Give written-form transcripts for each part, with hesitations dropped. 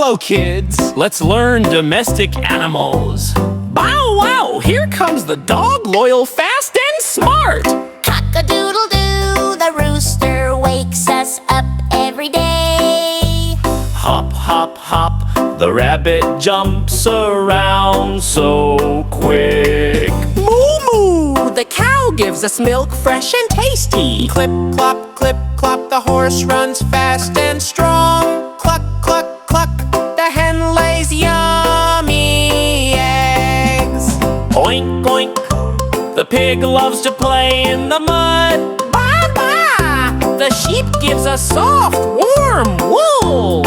Hello, kids. Let's learn domestic animals. Bow wow, here comes the dog, loyal, fast, and smart. Cock-a-doodle-doo, the rooster wakes us up every day. Hop, hop, hop, the rabbit jumps around so quick. Moo, moo, the cow gives us milk fresh and tasty. Clip, clop, the horse runs fast and strong. Cluck, cluck, cluck, the hen lays yummy eggs. Oink, oink, the pig loves to play in the mud. Ba, ba, The sheep gives us soft, warm wool.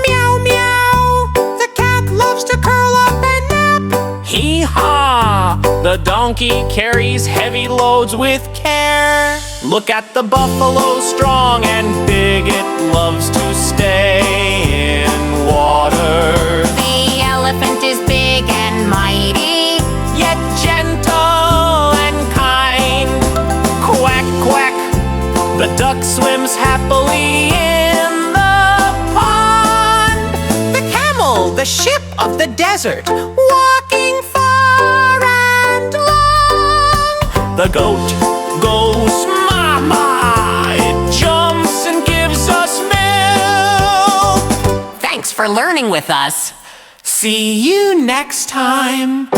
meow, meow, the cat loves to curl up and nap. Hee-haw, the donkey carries heavy loads with care. Look at the buffalo, strong and big, it loves to stay in water. The elephant is big and mighty, Yet gentle and kind. Quack, quack, the duck swims happily in the pond. The camel, the ship of the desert, walking far and long. The goat goes mama, it jumps and gives us milk. Thanks for learning with us. See you next time.